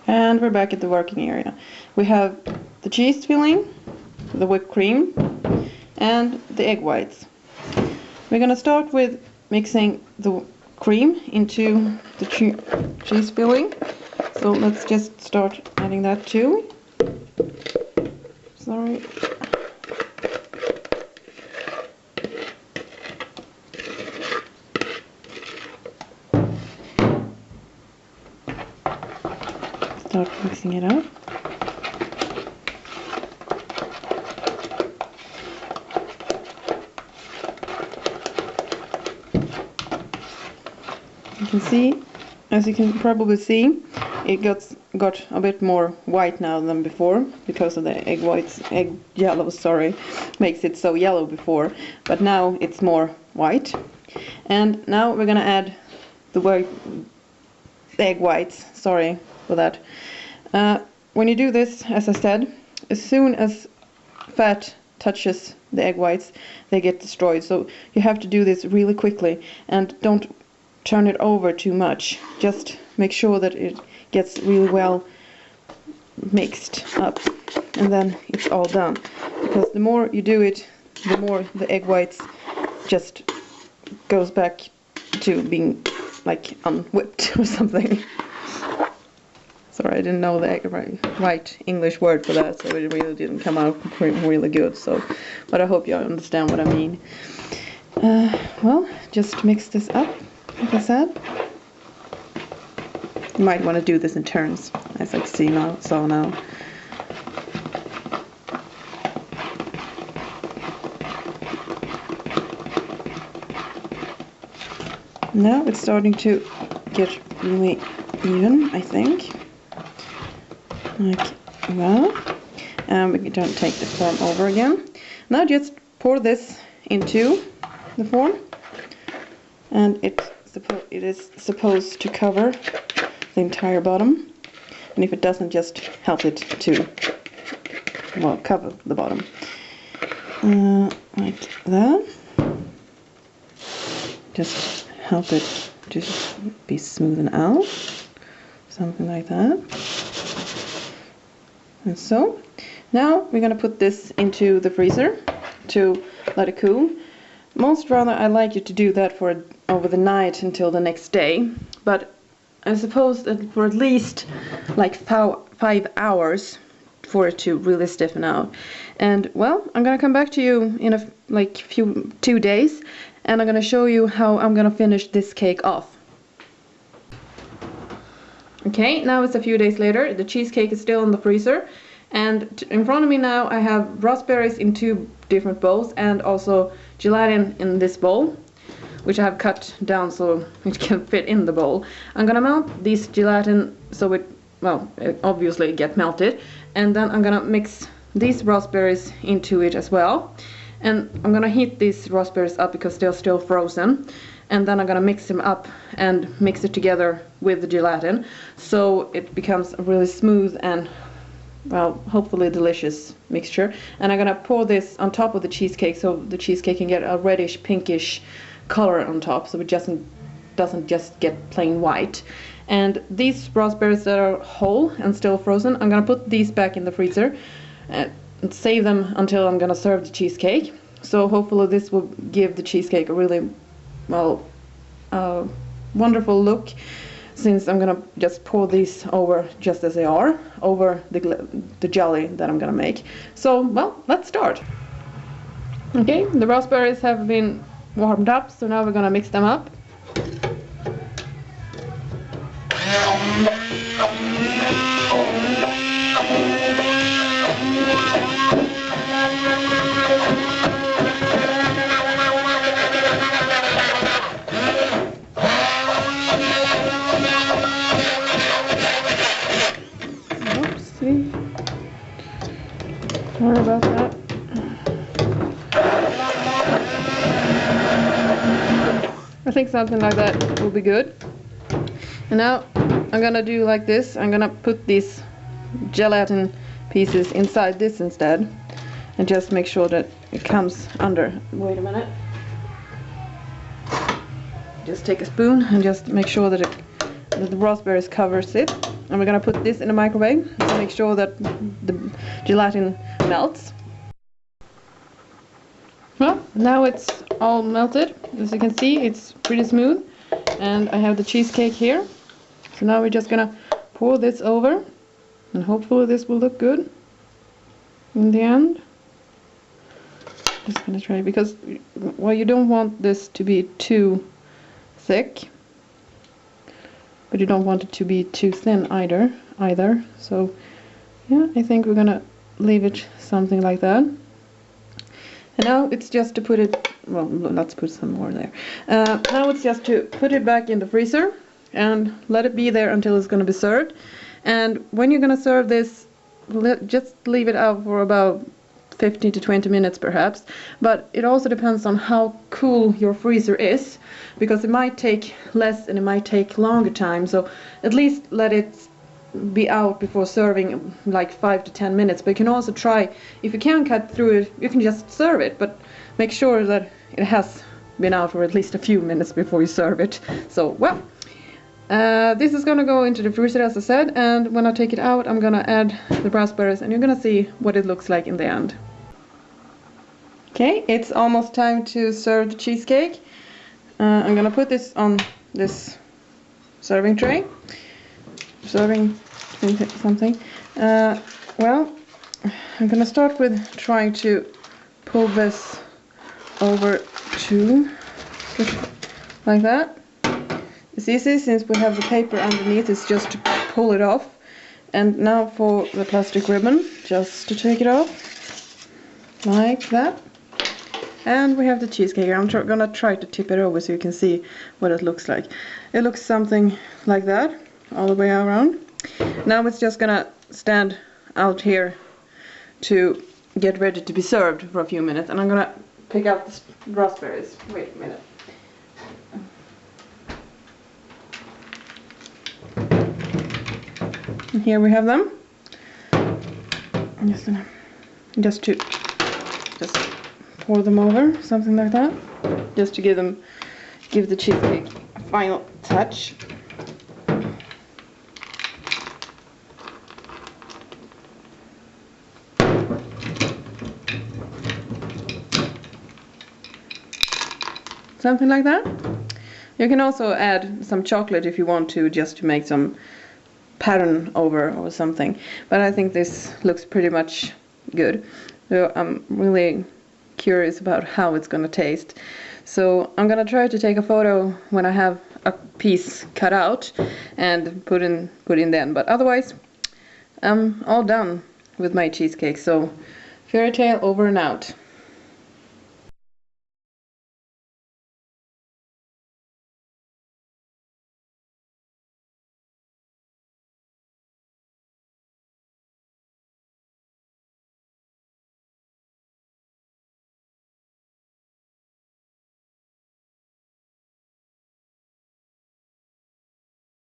And we're back at the working area. We have the cheese filling, the whipped cream, and the egg whites. We're gonna start with mixing the cream into the cheese filling. So let's just start adding that too. Sorry. Start mixing it up. You can see, as you can probably see, it got a bit more white now than before because of the egg yellow, sorry, makes it so yellow before, but now it's more white. And now we're gonna add the egg whites, sorry for that. When you do this, as I said, as soon as fat touches the egg whites, they get destroyed. So you have to do this really quickly, and don't turn it over too much. Just make sure that it gets really well mixed up, and then it's all done. Because the more you do it, the more the egg whites just goes back to being like unwhipped or something. Sorry, I didn't know the right English word for that, so it really didn't come out really good. So, but I hope you understand what I mean. Well, just mix this up, like I said. You might want to do this in turns, as I see now. So now. Now it's starting to get really even, I think. Like that. And we don't take the form over again. Now just pour this into the form, and it is supposed to cover the entire bottom. And if it doesn't, just help it to, well, cover the bottom. Like that. Just help it to be smoothened out. Something like that. And so, now we're going to put this into the freezer to let it cool. Most rather I like you to do that for over the night until the next day, but I suppose that for at least like 5 hours for it to really stiffen out. And well, I'm going to come back to you in a 2 days, and I'm going to show you how I'm going to finish this cake off. Okay, now it's a few days later. The cheesecake is still in the freezer, and in front of me now I have raspberries in 2 different bowls and also gelatin in this bowl, which I have cut down so it can fit in the bowl. I'm gonna melt this gelatin so it obviously get melted, and then I'm gonna mix these raspberries into it as well. And I'm gonna heat these raspberries up because they're still frozen. And then I'm gonna mix them up and mix it together with the gelatin, so it becomes a really smooth and, well, hopefully delicious mixture. And I'm gonna pour this on top of the cheesecake so the cheesecake can get a reddish pinkish color on top, so it doesn't just get plain white. And these raspberries that are whole and still frozen, I'm gonna put these back in the freezer and save them until I'm gonna serve the cheesecake. So hopefully this will give the cheesecake a really, well, wonderful look, since I'm gonna just pour these over just as they are over the jelly that I'm gonna make. So, well, let's start. Okay, the raspberries have been warmed up, so now we're gonna mix them up. Sorry about that. I think something like that will be good. And now I'm gonna do like this. I'm gonna put these gelatin pieces inside this instead, and just make sure that it comes under. Wait a minute. Just take a spoon and just make sure that the raspberries covers it. and we're gonna put this in the microwave to make sure that the gelatin melts. Well, now it's all melted. As you can see, it's pretty smooth, and I have the cheesecake here. So now we're just gonna pour this over, and hopefully this will look good in the end. Just gonna try, because well, you don't want this to be too thick, but you don't want it to be too thin either. So yeah, I think we're gonna leave it something like that. And now it's just to put it, well, let's put some more there. Now it's just to put it back in the freezer and let it be there until it's going to be served. And when you're going to serve this, just leave it out for about 15 to 20 minutes perhaps. But it also depends on how cool your freezer is, because it might take less and it might take longer time. So at least let it be out before serving, like 5 to 10 minutes. But you can also try, if you can't cut through it, you can just serve it, but make sure that it has been out for at least a few minutes before you serve it. So well, this is gonna go into the freezer, as I said, and when I take it out I'm gonna add the raspberries, and you're gonna see what it looks like in the end. Okay, it's almost time to serve the cheesecake. I'm gonna put this on this serving tray. Serving something. Well, I'm gonna start with trying to pull this over to like that. It's easy since we have the paper underneath. It's just to pull it off. And now for the plastic ribbon, just to take it off like that. And we have the cheesecake. I'm gonna try to tip it over so you can see what it looks like. It looks something like that all the way around. Now it's just gonna stand out here to get ready to be served for a few minutes, and I'm gonna pick out the raspberries. Wait a minute. And here we have them. I'm just gonna just pour them over, something like that, just to give the cheesecake a final touch. Something like that. You can also add some chocolate if you want to, just to make some pattern over or something. But I think this looks pretty much good. So I'm really curious about how it's gonna taste. So I'm gonna try to take a photo when I have a piece cut out and put in then. But otherwise, I'm all done with my cheesecake. So fairy tale over and out.